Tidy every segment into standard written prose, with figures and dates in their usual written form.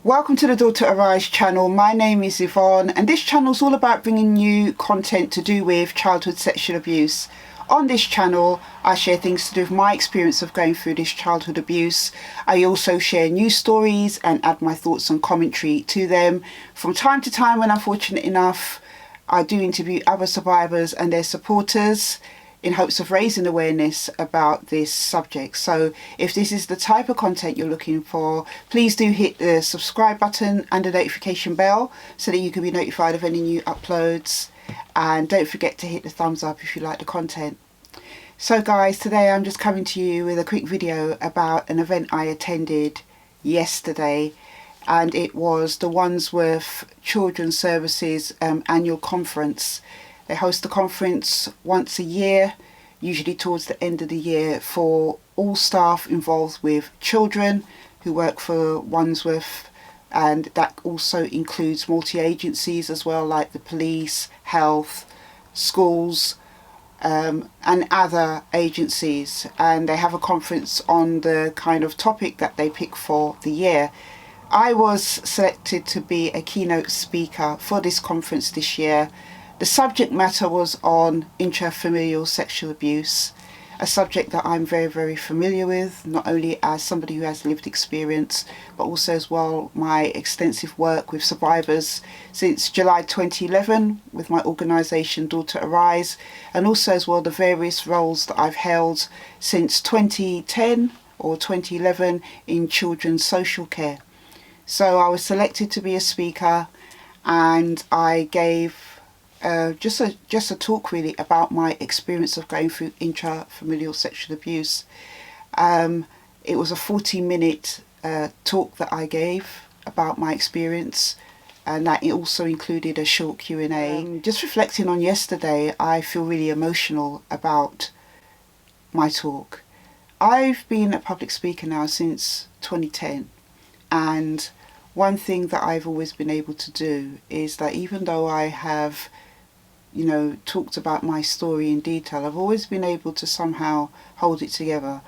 Welcome to the Daughter Arise channel. My name is Yvonne and this channel is all about bringing you content to do with childhood sexual abuse. On this channel I share things to do with my experience of going through this childhood abuse. I also share news stories and add my thoughts and commentary to them. From time to time, when I'm fortunate enough, I do interview other survivors and their supporters in hopes of raising awareness about this subject. So if this is the type of content you're looking for, please do hit the subscribe button and the notification bell so that you can be notified of any new uploads, and don't forget to hit the thumbs up if you like the content. So guys, today I'm just coming to you with a quick video about an event I attended yesterday, and it was the Wandsworth Children's Services annual conference. They host a conference once a year, usually towards the end of the year, for all staff involved with children who work for Wandsworth, and that also includes multi-agencies as well, like the police, health, schools, and other agencies. And they have a conference on the kind of topic that they pick for the year. I was selected to be a keynote speaker for this conference this year. The subject matter was on intrafamilial sexual abuse, a subject that I'm very familiar with, not only as somebody who has lived experience, but also as well my extensive work with survivors since July 2011 with my organisation Daughter Arise, and also as well the various roles that I've held since 2010 or 2011 in children's social care. So I was selected to be a speaker, and I gave just a talk really about my experience of going through intrafamilial sexual abuse. It was a 40-minute talk that I gave about my experience, and that it also included a short Q&A. Just reflecting on yesterday, I feel really emotional about my talk. I've been a public speaker now since 2010, and one thing that I've always been able to do is that even though I have talked about my story in detail, I've always been able to somehow hold it together.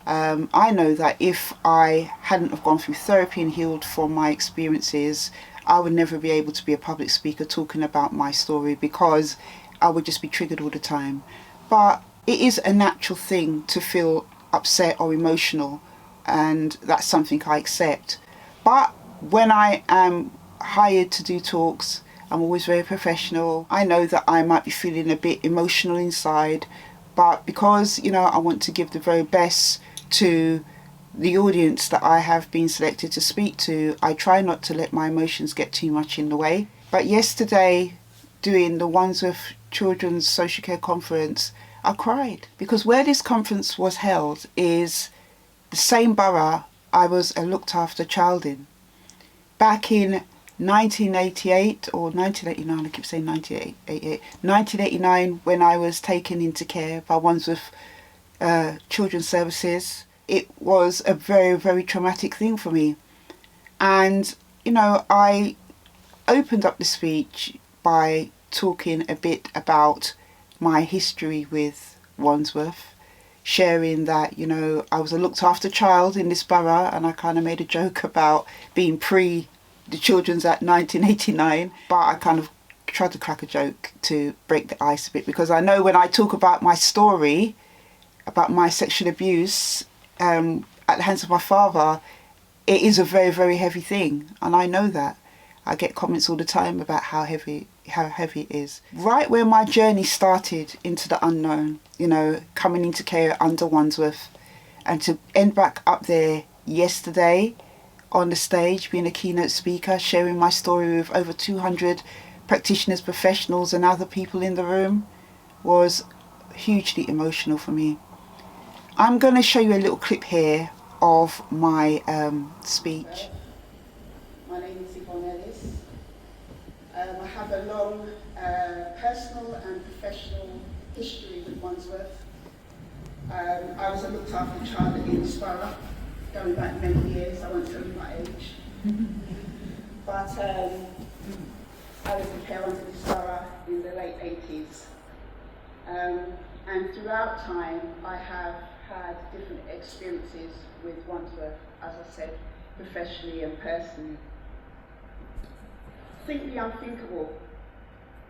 I know that if I hadn't have gone through therapy and healed from my experiences, I would never be able to be a public speaker talking about my story, because I would just be triggered all the time. But it is a natural thing to feel upset or emotional, and that's something I accept. But when I am hired to do talks, I'm always very professional. I know that I might be feeling a bit emotional inside, but because I want to give the very best to the audience that I have been selected to speak to, I try not to let my emotions get too much in the way. But yesterday, doing the Wandsworth Children's Social Care Conference, I cried, because where this conference was held is the same borough I was a looked after child in. Back in 1988 or 1989, I keep saying 1989, when I was taken into care by Wandsworth Children's Services, it was a very traumatic thing for me. And I opened up the speech by talking a bit about my history with Wandsworth, sharing that I was a looked after child in this borough, and I kind of made a joke about being the Children's Act 1989, but I kind of tried to crack a joke to break the ice a bit, because I know when I talk about my story, about my sexual abuse at the hands of my father, it is a very heavy thing, and I know that. I get comments all the time about how heavy it is. Right where my journey started into the unknown, coming into care under Wandsworth, and to end back up there yesterday on the stage, being a keynote speaker, sharing my story with over 200 practitioners, professionals and other people in the room, was hugely emotional for me. I'm going to show you a little clip here of my speech. My name is Yvonne Ellis. I have a long personal and professional history with Wandsworth. I was a looked after child in this borough, going back many years. I won't tell you my age. But I was in care under this borough in the late 80s. And throughout time, I have had different experiences with Wandsworth, as I said, professionally and personally. think the unthinkable.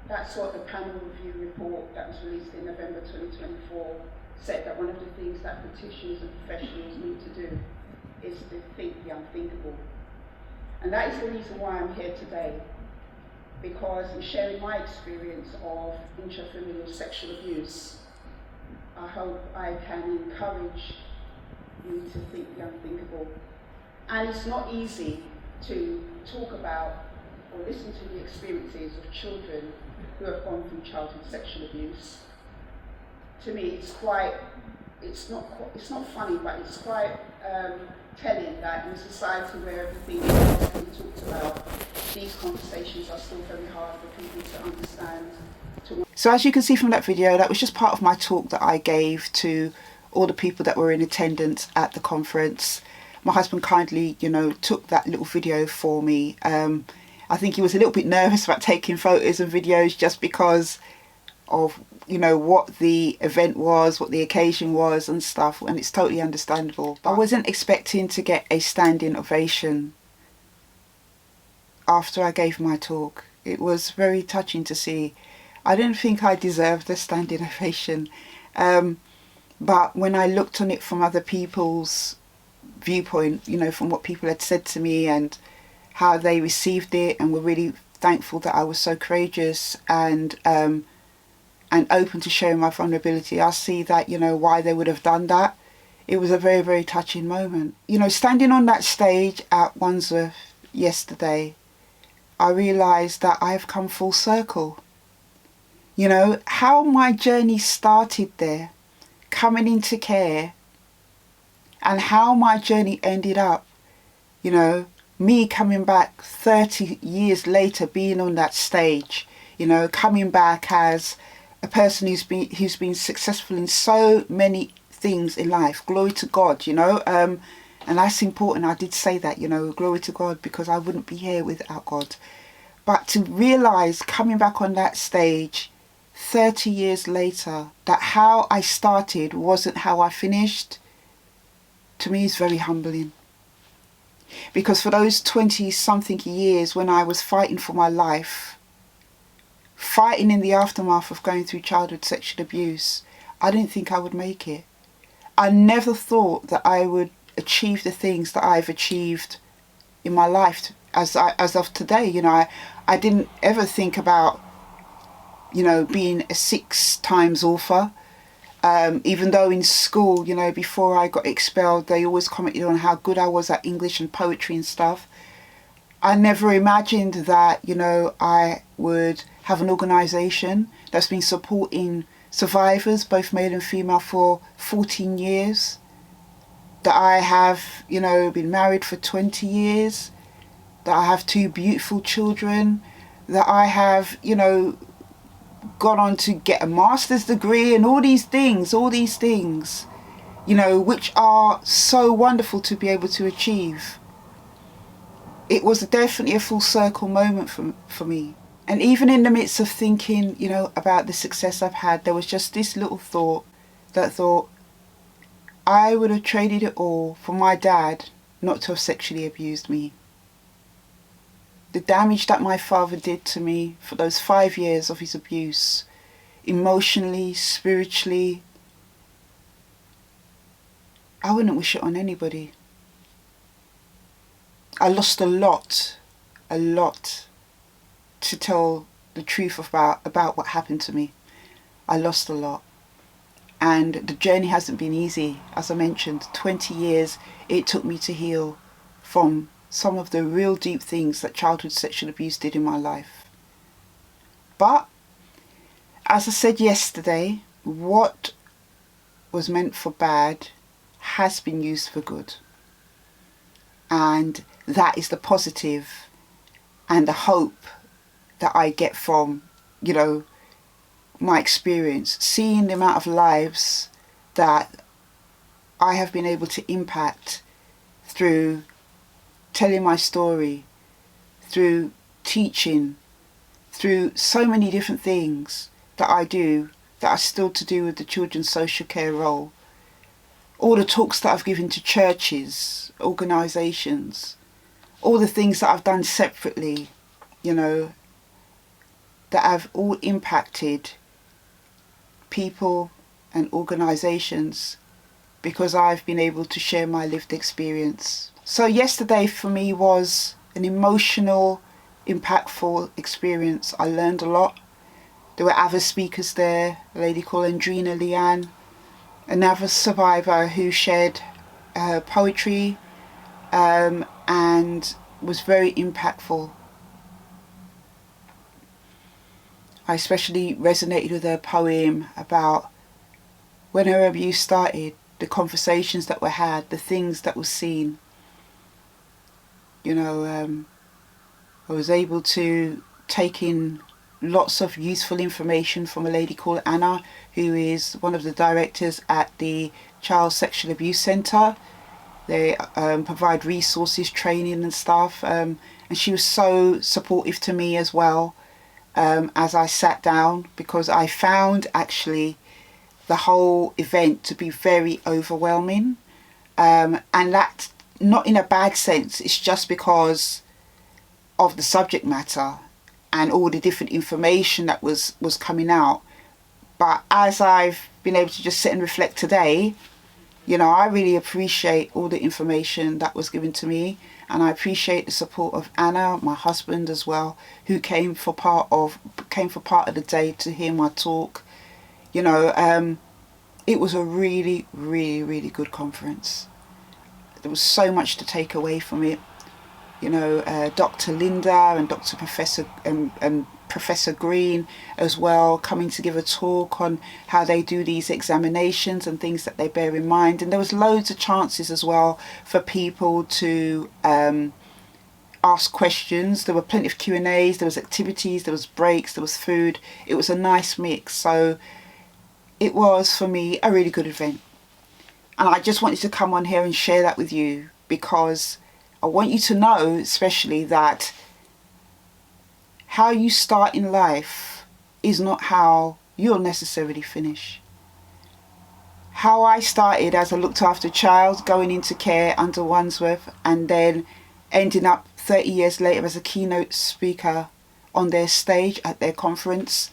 That's what the panel review report that was released in November 2024 said, that one of the things that practitioners and professionals need to do is to think the unthinkable. And that is the reason why I'm here today, because in sharing my experience of intrafamilial sexual abuse, I hope I can encourage you to think the unthinkable. And it's not easy to talk about or listen to the experiences of children who have gone through childhood sexual abuse. To me, it's not funny, but it's quite telling that in a society where everything is being talked about, these conversations are still very hard for people to understand. So as you can see from that video, that was just part of my talk that I gave to all the people that were in attendance at the conference. My husband kindly, took that little video for me. I think he was a little bit nervous about taking photos and videos just because of, what the event was, what the occasion was and stuff, and it's totally understandable. But I wasn't expecting to get a standing ovation after I gave my talk. It was very touching to see. I didn't think I deserved a standing ovation, but when I looked on it from other people's viewpoint, from what people had said to me and how they received it and were really thankful that I was so courageous and open to sharing my vulnerability, I see that, why they would have done that. It was a very, very touching moment. Standing on that stage at Wandsworth yesterday, I realised that I've come full circle. How my journey started there, coming into care, and how my journey ended up, me coming back 30 years later, being on that stage, coming back as a person who's been successful in so many things in life. Glory to God, and that's important. I did say that, glory to God, because I wouldn't be here without God. But to realise coming back on that stage 30 years later, that how I started wasn't how I finished, to me is very humbling. Because for those 20-something years when I was fighting for my life, fighting in the aftermath of going through childhood sexual abuse, I didn't think I would make it. I never thought that I would achieve the things that I've achieved in my life as of today. I didn't ever think about, being a 6-times author. Even though in school, before I got expelled, they always commented on how good I was at English and poetry and stuff. I never imagined that, I would have an organisation that's been supporting survivors, both male and female, for 14 years. That I have, been married for 20 years. That I have 2 beautiful children. That I have, gone on to get a master's degree and all these things, which are so wonderful to be able to achieve. It was definitely a full circle moment for me. And even in the midst of thinking, about the success I've had, there was just this little thought that I would have traded it all for my dad not to have sexually abused me. The damage that my father did to me for those 5 years of his abuse, emotionally, spiritually, I wouldn't wish it on anybody. I lost a lot to tell the truth about what happened to me. I lost a lot. And the journey hasn't been easy. As I mentioned, 20 years it took me to heal from some of the real deep things that childhood sexual abuse did in my life. But, as I said yesterday, what was meant for bad has been used for good. And that is the positive and the hope that I get from, my experience, seeing the amount of lives that I have been able to impact through telling my story, through teaching, through so many different things that I do that are still to do with the children's social care role. All the talks that I've given to churches, organisations, all the things that I've done separately, you know, that have all impacted people and organisations because I've been able to share my lived experience. So yesterday for me was an emotional, impactful experience. I learned a lot. There were other speakers there, a lady called Andrina Leanne, another survivor who shared her poetry and was very impactful. I especially resonated with her poem about when her abuse started, the conversations that were had, the things that were seen. You know, I was able to take in lots of useful information from a lady called Anna, who is one of the directors at the Child Sexual Abuse Centre. They provide resources, training and stuff, and she was so supportive to me as well as I sat down, because I found actually the whole event to be very overwhelming, and that not in a bad sense. It's just because of the subject matter and all the different information that was coming out. But as I've been able to just sit and reflect today, you know, I really appreciate all the information that was given to me, and I appreciate the support of Anna, my husband as well, who came for part of the day to hear my talk. You know, it was a really, really, really good conference. There was so much to take away from it. You know, Dr. Linda and Dr. Professor and Professor Green as well, coming to give a talk on how they do these examinations and things that they bear in mind. And there was loads of chances as well for people to ask questions. There were plenty of Q&As, there was activities, there was breaks, there was food. It was a nice mix. So it was, for me, a really good event. And I just wanted to come on here and share that with you, because I want you to know, especially, that how you start in life is not how you'll necessarily finish. How I started as I looked after a child, going into care under Wandsworth, and then ending up 30 years later as a keynote speaker on their stage at their conference,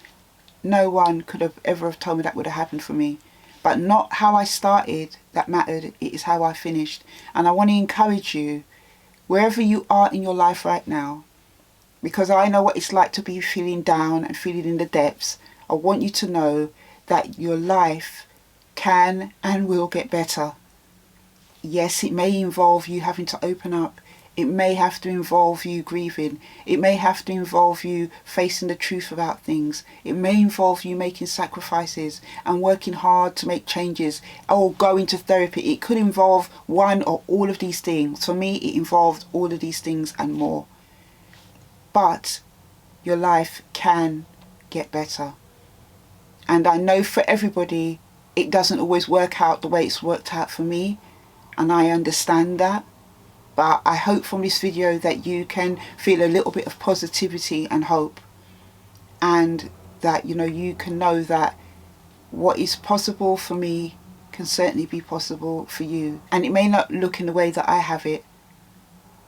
no one could have ever have told me that would have happened for me. But not how I started that mattered, it is how I finished. And I want to encourage you, wherever you are in your life right now, because I know what it's like to be feeling down and feeling in the depths, I want you to know that your life can and will get better. Yes, it may involve you having to open up. It may have to involve you grieving. It may have to involve you facing the truth about things. It may involve you making sacrifices and working hard to make changes, or going to therapy. It could involve one or all of these things. For me, it involved all of these things and more. But your life can get better. And I know for everybody, it doesn't always work out the way it's worked out for me. And I understand that. But I hope from this video that you can feel a little bit of positivity and hope, and that, you know, you can know that what is possible for me can certainly be possible for you. And it may not look in the way that I have it,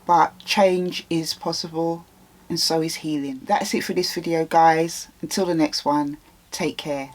but change is possible, and so is healing. That's it for this video, guys. Until the next one, take care.